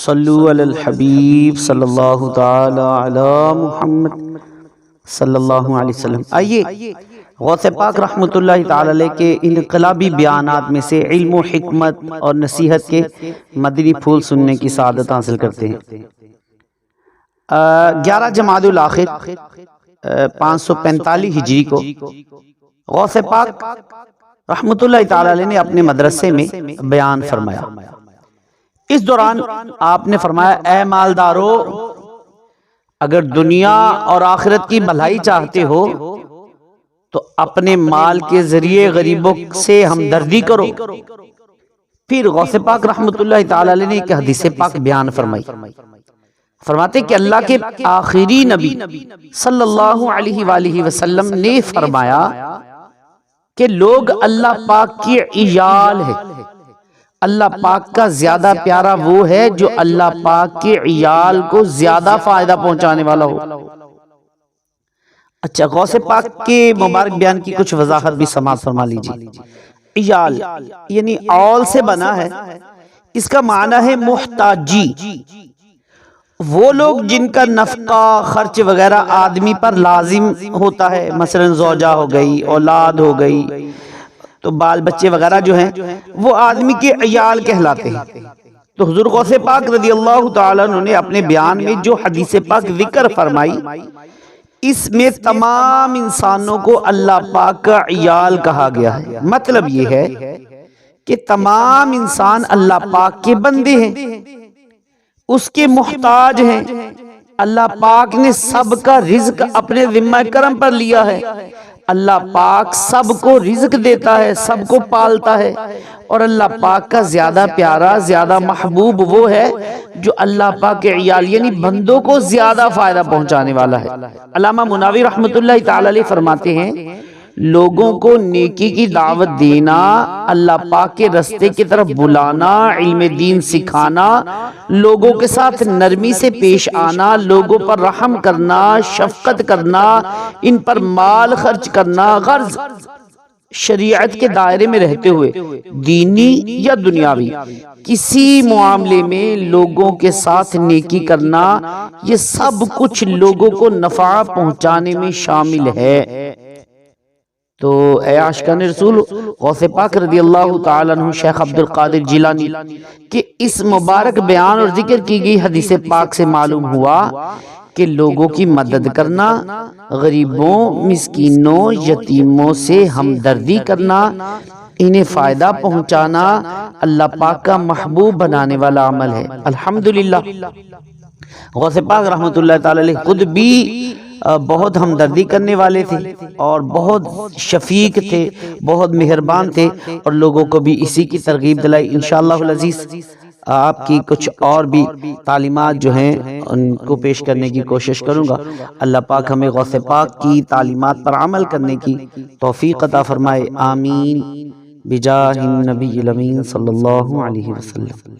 صلو علی الحبیب صلی اللہ تعالی علی محمد صلی اللہ علیہ وسلم۔ آئیے غوث پاک رحمۃ اللہ تعالی علیہ کے انقلابی بیانات میں سے علم و حکمت اور نصیحت کے مدنی پھول سننے کی سعادت حاصل کرتے ہیں۔ 11 جمادی الاخر 545 ہجری کو غوث پاک رحمۃ اللہ تعالی علیہ نے اپنے مدرسے میں بیان فرمایا۔ اس دوران آپ نے فرمایا، اے مالدارو، اگر دنیا اور آخرت کی بھلائی چاہتے ہو تو اپنے مال کے ذریعے غریبوں سے ہمدردی کرو۔ پھر غوث پاک رحمۃ اللہ تعالی علیہ نے ایک حدیث پاک بیان فرمائی۔ فرماتے کہ اللہ کے آخری نبی صلی اللہ علیہ وآلہ وسلم نے فرمایا کہ لوگ اللہ پاک کی عیال ہے۔ اللہ پاک کا زیادہ پیارا وہ ہے جو اللہ پاک کے عیال کو زیادہ فائدہ پہنچانے والا ہو۔ اچھا، غوث پاک کے مبارک بیان کی کچھ وضاحت بھی سماعت فرما لیجیے۔ عیال یعنی اول سے بنا ہے، اس کا معنی ہے محتاجی۔ وہ لوگ جن کا نفقہ خرچ وغیرہ آدمی پر لازم ہوتا ہے، مثلا زوجہ ہو گئی، اولاد ہو گئی، تو بال بچے وغیرہ جو ہیں وہ آدمی کے عیال کہلاتے ہیں۔ تو حضور غوث پاک رضی اللہ تعالیٰ عنہ نے اپنے بیان میں جو حدیث پاک ذکر فرمائی، اس میں تمام انسانوں کو اللہ پاک کا عیال کہا گیا ہے۔ مطلب یہ ہے کہ تمام انسان اللہ پاک کے بندے ہیں، اس کے محتاج ہیں۔ اللہ پاک نے سب کا رزق اپنے ذمہ کرم پر لیا ہے۔ اللہ پاک سب کو رزق دیتا ہے، سب کو پالتا ہے، اور اللہ پاک کا زیادہ پیارا، زیادہ محبوب وہ ہے جو اللہ پاک کے عیال یعنی بندوں کو زیادہ فائدہ پہنچانے والا ہے۔ علامہ مناوی رحمۃ اللہ تعالی علیہ فرماتے ہیں، لوگوں کو نیکی کی دعوت دینا، اللہ پاک کے رستے کی طرف بلانا، علم دین سکھانا، لوگوں کے ساتھ نرمی سے پیش آنا، لوگوں پر رحم کرنا، شفقت کرنا، ان پر مال خرچ کرنا، غرض شریعت کے دائرے میں رہتے ہوئے دینی یا دنیاوی کسی معاملے میں لوگوں کے ساتھ نیکی کرنا، یہ سب کچھ لوگوں کو نفع پہنچانے میں شامل ہے۔ تو اے عاشقان رسول، غوث پاک رضی اللہ تعالیٰ عنہ شیخ عبد القادر جیلانی کہ اس مبارک بیان اور ذکر کی گئی حدیث پاک سے معلوم ہوا کہ لوگوں کی مدد کرنا، غریبوں، مسکینوں، یتیموں سے ہمدردی کرنا، انہیں فائدہ پہنچانا اللہ پاک کا محبوب بنانے والا عمل ہے۔ الحمدللہ غوث پاک رحمۃ اللہ تعالی علیہ خود بھی بہت ہمدردی کرنے والے تھے اور بہت شفیق تھے، بہت مہربان تھے، اور لوگوں کو بھی اسی کی ترغیب دلائی۔ انشاءاللہ العزیز آپ کی کچھ اور بھی تعلیمات جو ہیں ان کو پیش کرنے کی کوشش کروں گا۔ اللہ پاک ہمیں غوث پاک کی تعلیمات پر عمل کرنے کی توفیق عطا فرمائے، آمین، بجاہ النبی الامین صلی اللہ علیہ وسلم۔